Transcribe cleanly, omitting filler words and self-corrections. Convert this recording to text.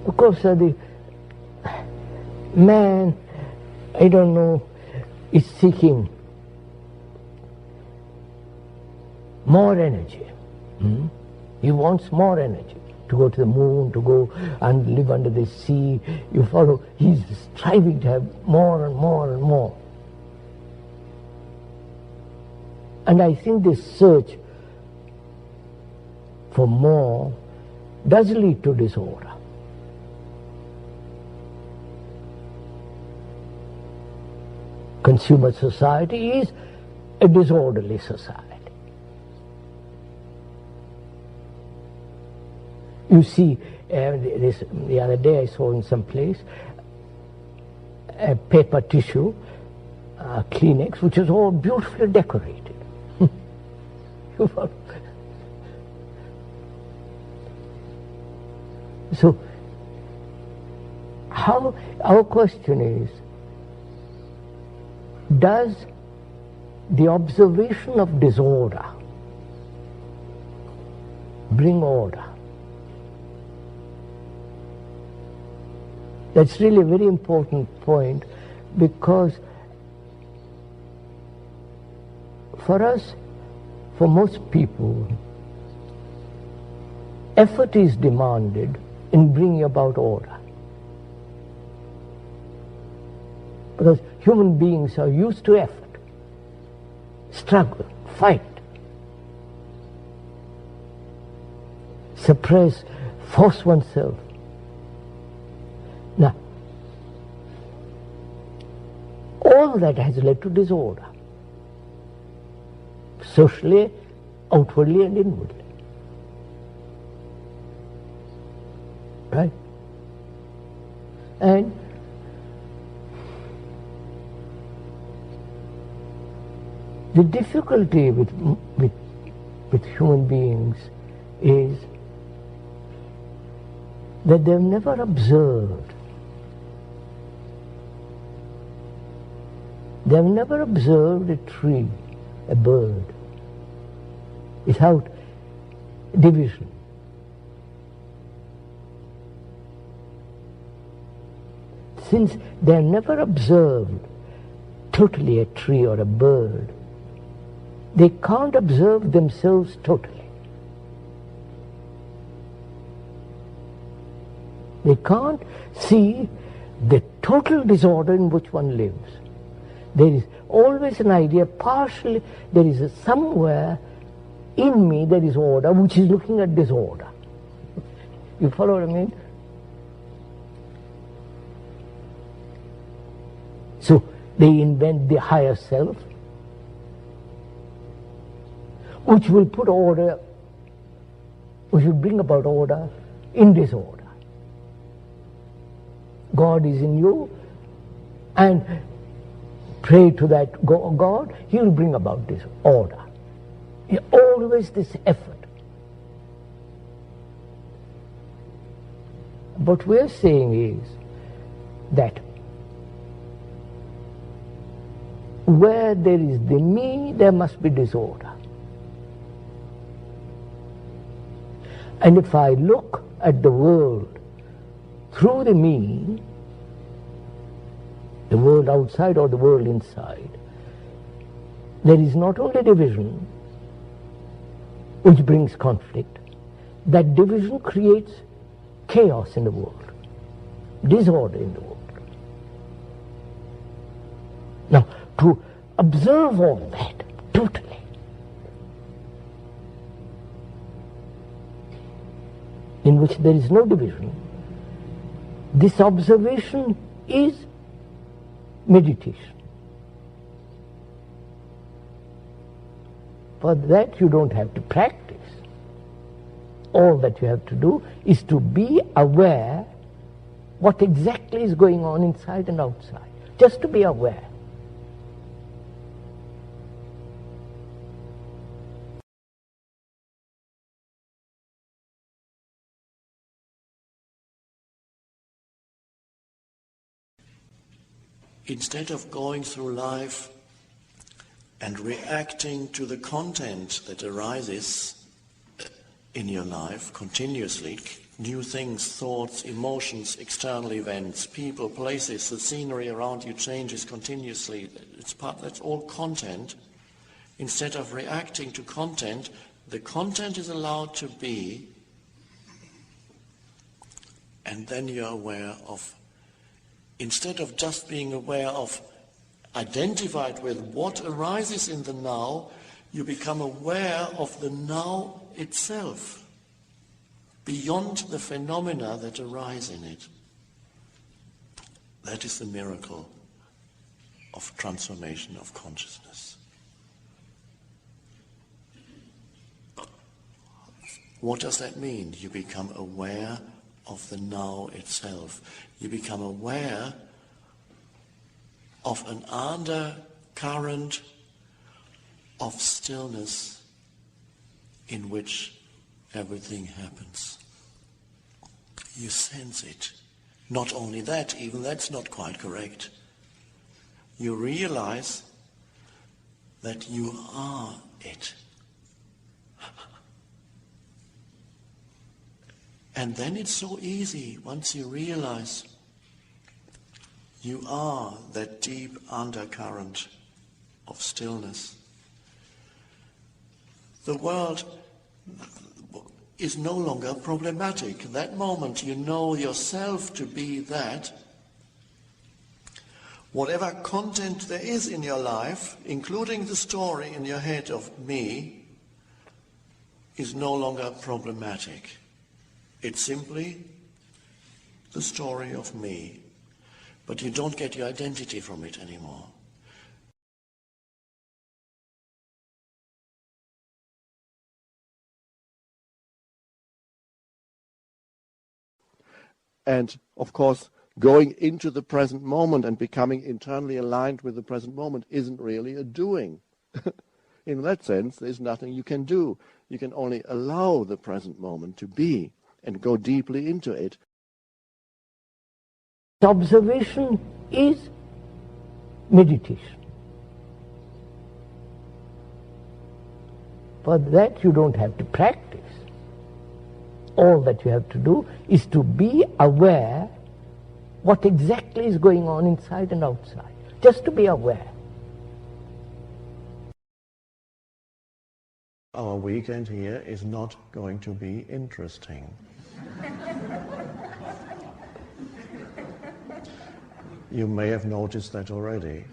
Of course, the man, I don't know, is seeking more energy. He wants more energy to go to the moon, to go and live under the sea. You follow, he's striving to have more and more and more. And I think this search for more does lead to disorder. Consumer society is a disorderly society. You see, the other day I saw in some place a paper tissue, Kleenex, which is all beautifully decorated. So, our question is, does the observation of disorder bring order? That's really a very important point, because for us, for most people, effort is demanded in bringing about order. Because human beings are used to effort, struggle, fight, suppress, force oneself. Now, all that has led to disorder, socially, outwardly and inwardly. Right? And the difficulty with human beings is that they've never observed. They've never observed a tree, a bird, without division. Since they've never observed totally a tree or a bird, they can't observe themselves totally. They can't see the total disorder in which one lives. There is always an idea, partially, there is somewhere in me there is order which is looking at disorder. You follow what I mean? So they invent the higher self, which will put order, which will bring about order in disorder. God is in you, and pray to that God, He will bring about this order. Always this effort. What we're saying is that where there is the me, there must be disorder. And if I look at the world through the me, the world outside or the world inside, there is not only division which brings conflict, that division creates chaos in the world, disorder in the world. Now, to observe all that totally, in which there is no division, this observation is meditation. For that you don't have to practice. All that you have to do is to be aware what exactly is going on inside and outside. Just to be aware. Instead of going through life and reacting to the content that arises in your life continuously, new things, thoughts, emotions, external events, people, places, the scenery around you changes continuously. That's all content. Instead of reacting to content, the content is allowed to be, and then you're aware of, instead of just being aware of, identified with what arises in the now, you become aware of the now itself, beyond the phenomena that arise in it. That is the miracle of transformation of consciousness. What does that mean? You become aware of the now itself. You become aware of an undercurrent of stillness in which everything happens. You sense it. Not only that, even that's not quite correct. You realize that you are it. And then it's so easy once you realize you are that deep undercurrent of stillness. The world is no longer problematic. That moment you know yourself to be that. Whatever content there is in your life, including the story in your head of me, is no longer problematic. It's simply the story of me. But you don't get your identity from it anymore. And, of course, going into the present moment and becoming internally aligned with the present moment isn't really a doing. In that sense, there's nothing you can do. You can only allow the present moment to be and go deeply into it. Observation is meditation. For that you don't have to practice. All that you have to do is to be aware what exactly is going on inside and outside. Just to be aware. Our weekend here is not going to be interesting. You may have noticed that already.